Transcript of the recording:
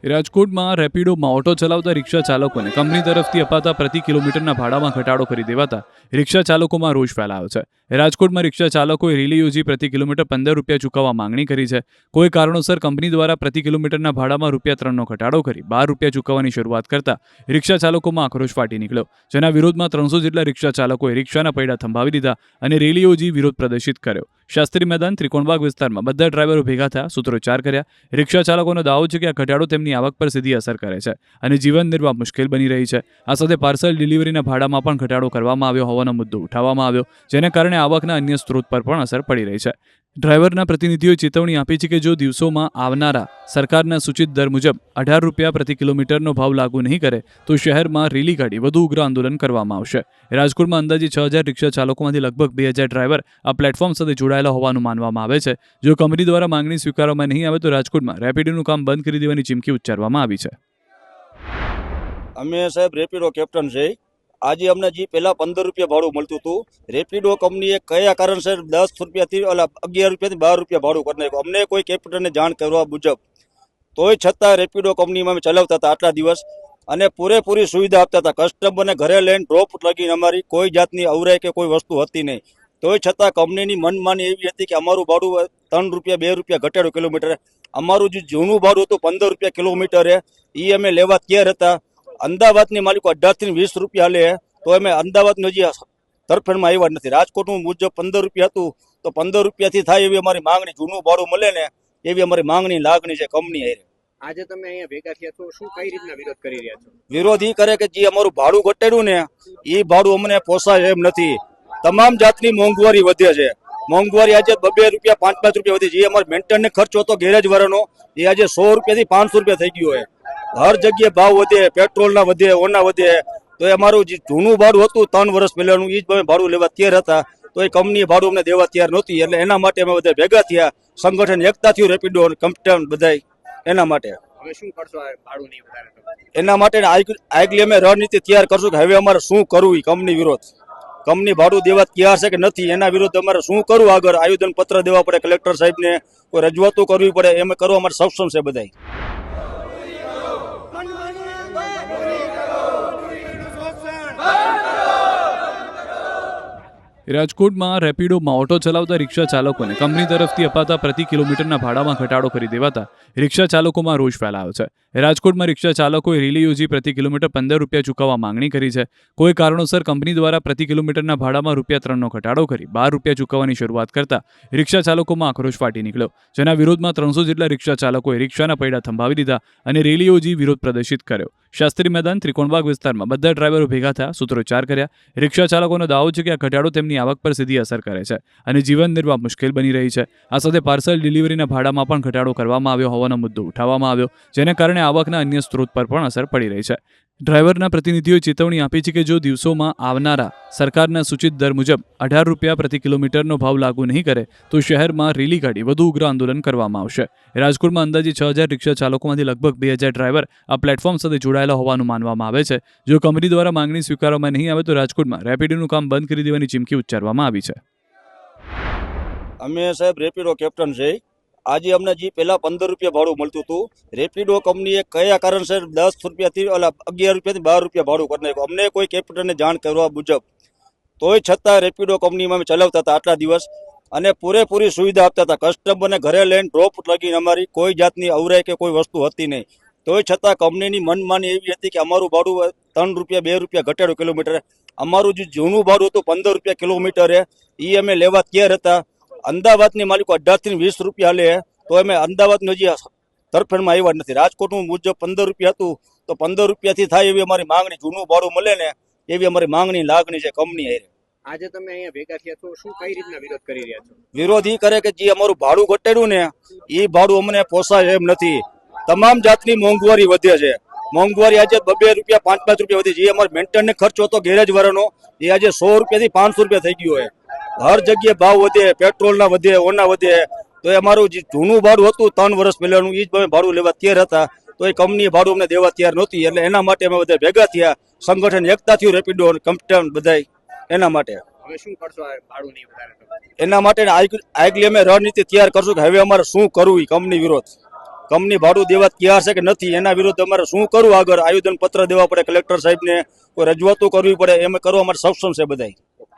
રાજકોટમાં રેપિડોમાં ઓટો ચલાવતા રિક્ષા ચાલકોને કંપની તરફથી અપાતા પ્રતિ કિલોમીટરના ભાડામાં ઘટાડો કરી દેવાતા રિક્ષા ચાલકોમાં રોષ ફેલાયો છે. રાજકોટમાં રિક્ષા ચાલકોએ રેલી યોજી પ્રતિ કિલોમીટર 15 રૂપિયા ચૂકવવા માંગણી કરી છે. કોઈ કારણોસર કંપની દ્વારા પ્રતિ કિલોમીટરના ભાડામાં ₹3નો ઘટાડો કરી 12 રૂપિયા ચૂકવવાની શરૂઆત કરતા રિક્ષા ચાલકોમાં આક્રોશ ફાટી નીકળ્યો. જેના વિરોધમાં 300 જેટલા રિક્ષા ચાલકોએ રિક્ષાના પૈડા થંભાવી દીધા અને રેલી યોજી વિરોધ પ્રદર્શિત કર્યો. શાસ્ત્રી મેદાન ત્રિકોણબાગ વિસ્તારમાં બધા ડ્રાઈવરો ભેગા થયા, સૂત્રોચ્ચાર કર્યા. રિક્ષા ચાલકોનો દાવો છે કે આ ઘટાડો તેમની આવક પર સીધી અસર કરે છે અને જીવન નિર્વાહ મુશ્કેલ બની રહી છે. આ સાથે પાર્સલ ડિલિવરીના ભાડામાં પણ ઘટાડો કરવામાં આવ્યો હોવાનો મુદ્દો ઉઠાવવામાં આવ્યો, જેને કારણે આવકના અન્ય સ્ત્રોત પર પણ અસર પડી રહી છે. ડ્રાઈવરના પ્રતિનિધિઓએ ચેતવણી આપી છે કે જો દિવસોમાં આવનારા સરકારના સૂચિત દર મુજબ 18 રૂપિયા પ્રતિ કિલોમીટરનો ભાવ લાગુ નહીં કરે તો શહેરમાં રેલી કાઢી વધુ ઉગ્ર આંદોલન કરવામાં આવશે. રાજકોટમાં અંદાજે 6000 રિક્ષા ચાલકોમાંથી લગભગ 2000 ડ્રાઈવર આ પ્લેટફોર્મ સાથે જોડાયેલા હોવાનું માનવામાં આવે છે. જો કંપની દ્વારા માંગણી સ્વીકારવામાં નહીં આવે તો રાજકોટમાં રેપિડોનું કામ બંધ કરી દેવાની ચીમકી ઉચ્ચારવામાં આવી છે. અમે સાહેબ રેપિડો કેપ્ટન છે. આજે અમને જે પહેલા 15 રૂપિયા ભાડું મળતું હતું, રેપિડો કંપનીએ કયા કારણસર 10 રૂપિયાથી 11 રૂપિયાથી 12 રૂપિયા ભાડું કરી નાખ્યું. અમને કોઈ કેપ્ટનને જાણ કરવા મુજબ, તોય છતાં રેપિડો કંપનીમાં અમે ચલાવતા હતા આટલા દિવસ અને પૂરેપૂરી સુવિધા આપતા હતા. કસ્ટમરને ઘરે લઈને ડ્રોપ લગીને અમારી કોઈ જાતની અવરાય કે કોઈ વસ્તુ હતી નહીં. તોય છતાં કંપનીની મનમાની એવી હતી કે અમારું ભાડું 3 રૂપિયા 2 રૂપિયા ઘટાડો કિલોમીટરે. અમારું જે જૂનું ભાડું હતું 15 રૂપિયા કિલોમીટરે, એ અમે લેવા તૈયાર હતા. અમદાવાદની માલિકો 18 થી 20 રૂપિયા લે તો અમે અમદાવાદનું હજી તરફેણમાં આવ્યા નથી. રાજકોટનું મુજબ 15 રૂપિયા હતું તો 15 રૂપિયાથી થાય એવી અમારી માંગણી, જૂનું ભાડું મળે ને એવી અમારી માંગણી લાગણી છે કંપની હારે. આજે તમે અહીંયા ભેગા થયા છો, શું કઈ રીતના વિરોધ કરી રહ્યા છો? વિરોધ ઈ કરે કે જે અમારું ભાડું ઘટાડ્યું ને એ ભાડું અમને પોસાય એમ નથી. તમામ જાતની મોંઘવારી વધે છે. મોંઘવારી આજે 2 રૂપિયા 5 રૂપિયા વધી. જે અમારો મેન્ટેનન્સ ખર્ચો હતો ગેરેજ વાળાનો એ આજે 100 રૂપિયાથી 500 રૂપિયા થઈ ગયો છે. હર જગ્યાએ ભાવ વધે, પેટ્રોલના વધે, ઓના વધે. તો એ અમારું જે જૂનું ભાડું હતું 3 વર્ષ પહેલાનું એ જ અમે ભાડું લેવા તૈયાર હતા, તો એ કંપનીએ ભાડું અમને દેવા તૈયાર નહોતી. એટલે એના માટે અમે બધા ભેગા થયા, સંગઠન એકતા થયું, રેપિડો કંપની બધાય એના માટે. હવે શું કરશો ભાડું નહીં વધારે તો? એના માટે આગલી અમે રણનીતિ તૈયાર કરશું કે હવે અમારે શું કરવું. કંપની વિરોધ, કંપની ભાડું દેવા તૈયાર છે કે નથી એના વિરુદ્ધ અમારે શું કરવું. આગળ આવેદન પત્ર દેવા પડે કલેક્ટર સાહેબને, કોઈ રજૂઆતો કરવી પડે, એમ કરવા અમારે સક્ષમ છે બધા. રાજકોટમાં રેપિડોમાં ઓટો ચલાવતા રિક્ષા ચાલકોને કંપની તરફથી અપાતા પ્રતિ કિલોમીટરના ભાડામાં ઘટાડો કરી દેવાતા રિક્ષા ચાલકોમાં રોષ ફેલાયો છે. રાજકોટમાં રિક્ષા ચાલકોએ રેલી યોજી પ્રતિ કિલોમીટર 15 રૂપિયા ચૂકવવા માંગણી કરી છે. કોઈ કારણોસર કંપની દ્વારા પ્રતિ કિલોમીટરના ભાડામાં ₹3નો ઘટાડો કરી 12 રૂપિયા ચૂકવવાની શરૂઆત કરતા રિક્ષા ચાલકોમાં આક્રોશ ફાટી નીકળ્યો. જેના વિરોધમાં 300 જેટલા રિક્ષા ચાલકોએ રિક્ષાના પૈડા થંભાવી દીધા અને રેલી યોજી વિરોધ પ્રદર્શિત કર્યો. શાસ્ત્રી મેદાન ત્રિકોણબાગ વિસ્તારમાં બધા ડ્રાઈવરો ભેગા થયા, સૂત્રોચ્ચાર કર્યા. રિક્ષા ચાલકોનો દાવો છે કે આ ઘટાડો તેમની આવક પર સીધી અસર કરે છે અને જીવન નિર્વાહ મુશ્કેલ બની રહી છે. આ સાથે પાર્સલ ડિલિવરીના ભાડામાં પણ ઘટાડો કરવામાં આવ્યો હોવાનો મુદ્દો ઉઠાવવામાં આવ્યો, જેને કારણે આવકના અન્ય સ્ત્રોત પર પણ અસર પડી રહી છે. ડ્રાઈવરના પ્રતિનિધિઓએ ચેતવણી આપી છે કે જો દિવસોમાં આવનારા સરકારના સૂચિત દર મુજબ 18 રૂપિયા પ્રતિ કિલોમીટરનો ભાવ લાગુ નહીં કરે તો શહેરમાં રેલી કાઢી વધુ ઉગ્ર આંદોલન કરવામાં આવશે. રાજકોટમાં અંદાજે 6000 રિક્ષા ચાલકોમાંથી લગભગ 2000 ડ્રાઈવર આ પ્લેટફોર્મ સાથે જોડાયેલા હોવાનું માનવામાં આવે છે. જો કંપની દ્વારા માંગણી સ્વીકારવામાં નહીં આવે તો રાજકોટમાં રેપિડોનું કામ બંધ કરી દેવાની ચીમકી ઉચ્ચારવામાં આવી છે. અમે સાહેબ રેપિડો કેપ્ટન છે. આજે અમને જે પહેલા 15 રૂપિયા ભાડું મળતું હતું, રેપિડો કંપનીએ કયા કારણસર 10 રૂપિયાથી 11 રૂપિયાથી 12 રૂપિયા ભાડું કરી નાખ્યું. અમને કોઈ કેપ્ટનને જાણ કરવા મુજબ, તોય છતાં રેપિડો કંપનીમાં અમે ચલાવતા હતા આટલા દિવસ અને પૂરેપૂરી સુવિધા આપતા હતા. કસ્ટમરને ઘરે લઈને ડ્રોપ લગીને અમારી કોઈ જાતની અવરાય કે કોઈ વસ્તુ હતી નહીં. તોય છતાં કંપનીની મનમાની એવી હતી કે અમારું ભાડું 3 રૂપિયા 2 રૂપિયા ઘટાડો કિલોમીટરે. અમારું જે જૂનું ભાડું હતું 15 રૂપિયા કિલોમીટરે, એ અમે લેવા તૈયાર હતા. અમદાવાદની માલિકો 18 થી 20 રૂપિયા લે તો અમે અમદાવાદનું હજી તરફેણમાં આવ્યા નથી. રાજકોટનું મુજબ 15 રૂપિયા હતું તો 15 રૂપિયાથી થાય એવી અમારી માંગણી, જૂનું ભાડું મળે ને એવી અમારી માંગણી લાગણી છે કંપની હારે. આજે તમે અહીંયા ભેગા થયા છો, શું કઈ રીતના વિરોધ કરી રહ્યા છો? વિરોધ ઈ કરે કે જે અમારું ભાડું ઘટાડ્યું ને એ ભાડું અમને પોસાય એમ નથી. તમામ જાતની મોંઘવારી વધે છે. મોંઘવારી આજે 2 રૂપિયા 5 રૂપિયા વધી. જે અમારો મેન્ટેનન્સ ખર્ચો હતો ગેરેજ વાળાનો એ આજે 100 રૂપિયાથી 500 રૂપિયા થઈ ગયો છે. હર જગ્યાએ ભાવ વધે, પેટ્રોલના વધે, ઓના વધે. તો એ અમારું જે જૂનું ભાડું હતું 3 વર્ષ પહેલાનું એ જ અમે ભાડું લેવા તૈયાર હતા, તો એ કંપનીએ ભાડું અમને દેવા તૈયાર નહોતી. એટલે એના માટે અમે બધા ભેગા થયા, સંગઠન એકતા થયું, રેપિડો કંપની બધાય એના માટે. હવે શું કરશો આ ભાડું નહીં વધારે તો? એના માટે આગલી અમે રણનીતિ તૈયાર કરશું કે હવે અમારે શું કરવું એ કંપની વિરોધ. કંપની ભાડું દેવા તૈયાર છે કે નથી એના વિરુદ્ધ અમારે શું કરવું, આગળ આવેદન પત્ર દેવા પડે કલેક્ટર સાહેબને, કોઈ રજૂઆતો કરવી પડે, એમ કરવા માટે સક્ષમ છે બધાય.